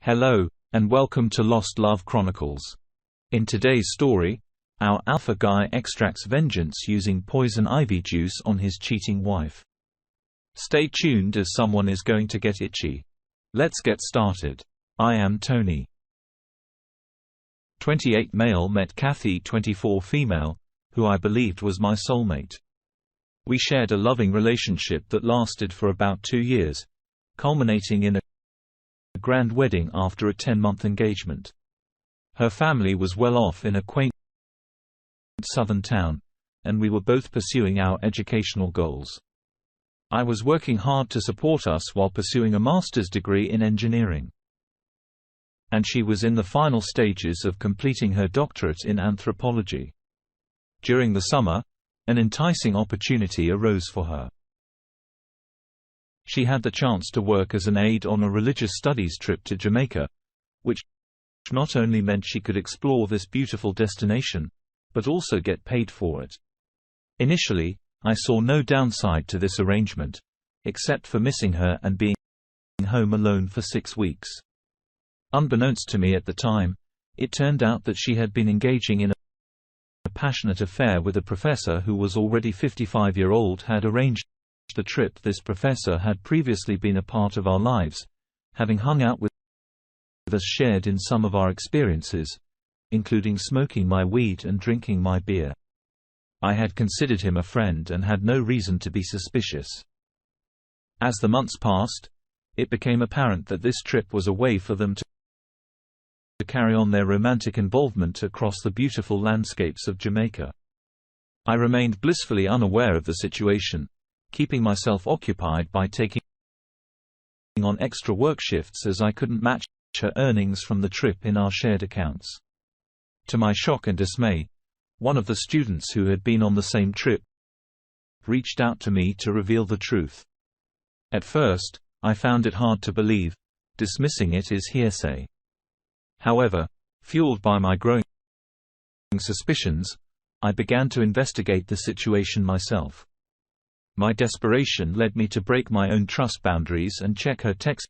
Hello, and welcome to Lost Love Chronicles. In today's story, our alpha guy extracts vengeance using poison ivy juice on his cheating wife. Stay tuned as someone is going to get itchy. Let's get started. I am Tony. 28 male met Kathy 24 female, who I believed was my soulmate. We shared a loving relationship that lasted for about 2 years, culminating in a grand wedding after a 10-month engagement. Her family was well off in a quaint southern town, and we were both pursuing our educational goals. I was working hard to support us while pursuing a master's degree in engineering, and she was in the final stages of completing her doctorate in anthropology. During the summer, an enticing opportunity arose for her. She had the chance to work as an aide on a religious studies trip to Jamaica, which not only meant she could explore this beautiful destination, but also get paid for it. Initially, I saw no downside to this arrangement, except for missing her and being home alone for 6 weeks. Unbeknownst to me at the time, it turned out that she had been engaging in a passionate affair with a professor who was already 55-year-old. Had arranged the trip. This professor had previously been a part of our lives, having hung out with us, shared in some of our experiences, including smoking my weed and drinking my beer. I had considered him a friend and had no reason to be suspicious. As the months passed, it became apparent that this trip was a way for them to carry on their romantic involvement across the beautiful landscapes of Jamaica. I remained blissfully unaware of the situation, keeping myself occupied by taking on extra work shifts as I couldn't match her earnings from the trip in our shared accounts. To my shock and dismay, one of the students who had been on the same trip reached out to me to reveal the truth. At first, I found it hard to believe, dismissing it as hearsay. However, fueled by my growing suspicions, I began to investigate the situation myself. My desperation led me to break my own trust boundaries and check her text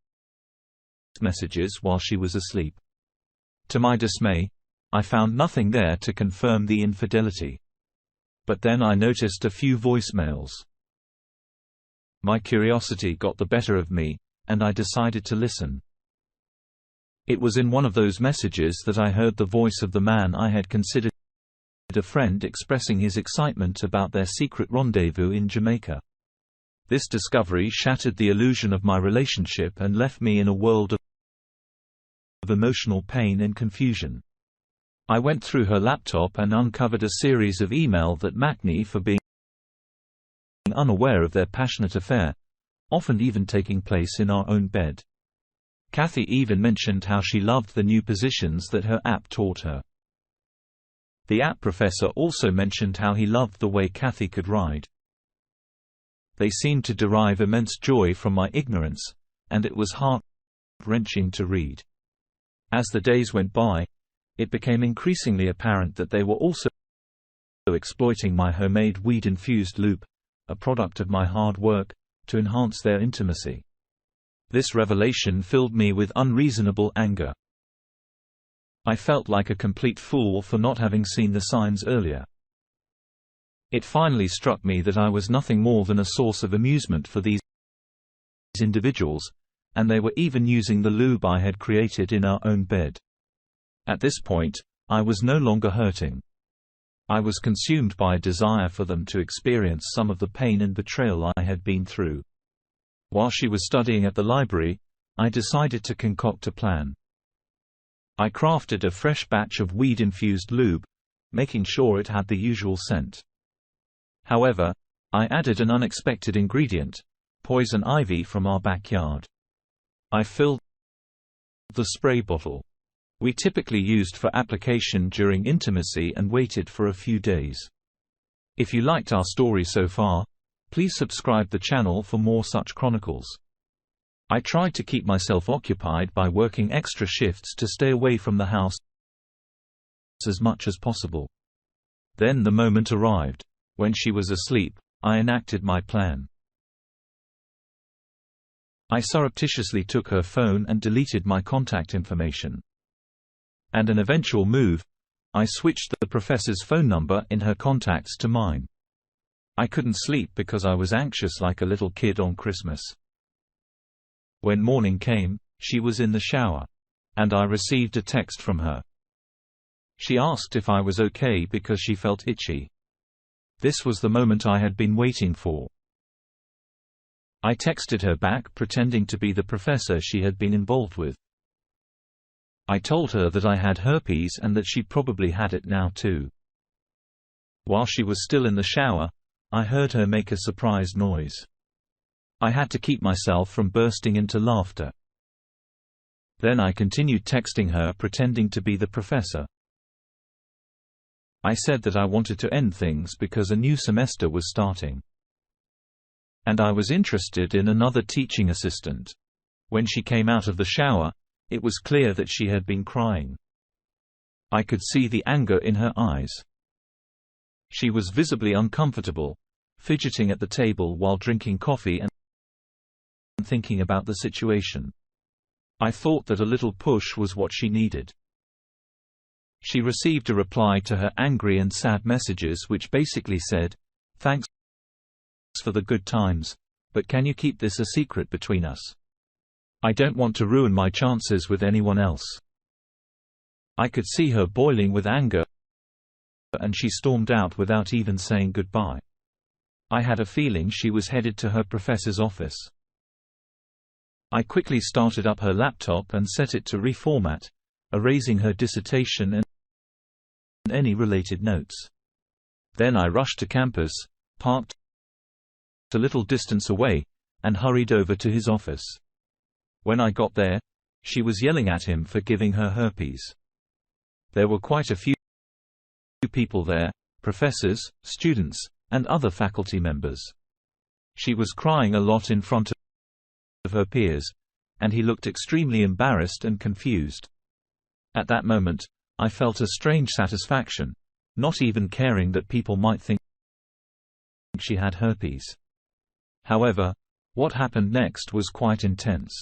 messages while she was asleep. To my dismay, I found nothing there to confirm the infidelity. But then I noticed a few voicemails. My curiosity got the better of me, and I decided to listen. It was in one of those messages that I heard the voice of the man I had considered a friend expressing his excitement about their secret rendezvous in Jamaica. This discovery shattered the illusion of my relationship and left me in a world of emotional pain and confusion. I went through her laptop and uncovered a series of emails that mocked me for being unaware of their passionate affair, often even taking place in our own bed. Kathy even mentioned how she loved the new positions that her app taught her. The app professor also mentioned how he loved the way Kathy could ride. They seemed to derive immense joy from my ignorance, and it was heart-wrenching to read. As the days went by, it became increasingly apparent that they were also exploiting my homemade weed-infused lube, a product of my hard work, to enhance their intimacy. This revelation filled me with unreasonable anger. I felt like a complete fool for not having seen the signs earlier. It finally struck me that I was nothing more than a source of amusement for these individuals, and they were even using the lube I had created in our own bed. At this point, I was no longer hurting. I was consumed by a desire for them to experience some of the pain and betrayal I had been through. While she was studying at the library, I decided to concoct a plan. I crafted a fresh batch of weed-infused lube, making sure it had the usual scent. However, I added an unexpected ingredient, poison ivy from our backyard. I filled the spray bottle we typically used for application during intimacy and waited for a few days. If you liked our story so far, please subscribe the channel for more such chronicles. I tried to keep myself occupied by working extra shifts to stay away from the house as much as possible. Then the moment arrived. When she was asleep, I enacted my plan. I surreptitiously took her phone and deleted my contact information. And an eventual move, I switched the professor's phone number in her contacts to mine. I couldn't sleep because I was anxious like a little kid on Christmas. When morning came, she was in the shower. And I received a text from her. She asked if I was okay because she felt itchy. This was the moment I had been waiting for. I texted her back pretending to be the professor she had been involved with. I told her that I had herpes and that she probably had it now too. While she was still in the shower, I heard her make a surprised noise. I had to keep myself from bursting into laughter. Then I continued texting her pretending to be the professor. I said that I wanted to end things because a new semester was starting. And I was interested in another teaching assistant. When she came out of the shower, it was clear that she had been crying. I could see the anger in her eyes. She was visibly uncomfortable, fidgeting at the table while drinking coffee and thinking about the situation. I thought that a little push was what she needed. She received a reply to her angry and sad messages which basically said, "Thanks for the good times, but can you keep this a secret between us? I don't want to ruin my chances with anyone else." I could see her boiling with anger, and she stormed out without even saying goodbye. I had a feeling she was headed to her professor's office. I quickly started up her laptop and set it to reformat, erasing her dissertation and any related notes. Then I rushed to campus, parked a little distance away, and hurried over to his office. When I got there, she was yelling at him for giving her herpes. There were quite a few people there, professors, students, and other faculty members. She was crying a lot in front of her peers, and he looked extremely embarrassed and confused. At that moment, I felt a strange satisfaction, not even caring that people might think she had herpes. However, what happened next was quite intense.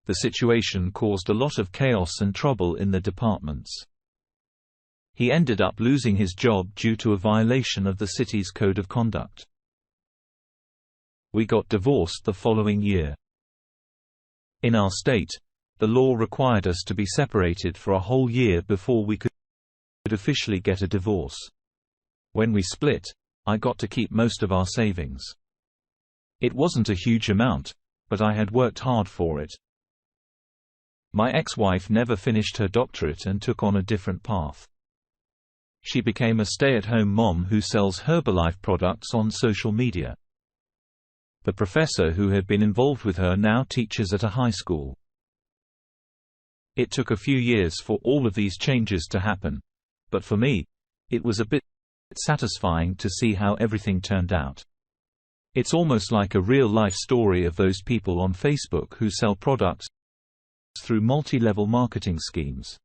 The situation caused a lot of chaos and trouble in the departments. He ended up losing his job due to a violation of the city's code of conduct. We got divorced the following year. In our state, the law required us to be separated for a whole year before we could officially get a divorce. When we split, I got to keep most of our savings. It wasn't a huge amount, but I had worked hard for it. My ex-wife never finished her doctorate and took on a different path. She became a stay-at-home mom who sells Herbalife products on social media. The professor who had been involved with her now teaches at a high school. It took a few years for all of these changes to happen, but for me, it was a bit satisfying to see how everything turned out. It's almost like a real-life story of those people on Facebook who sell products through multi-level marketing schemes.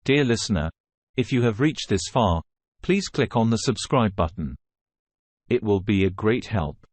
Dear listener, if you have reached this far, please click on the subscribe button. It will be a great help.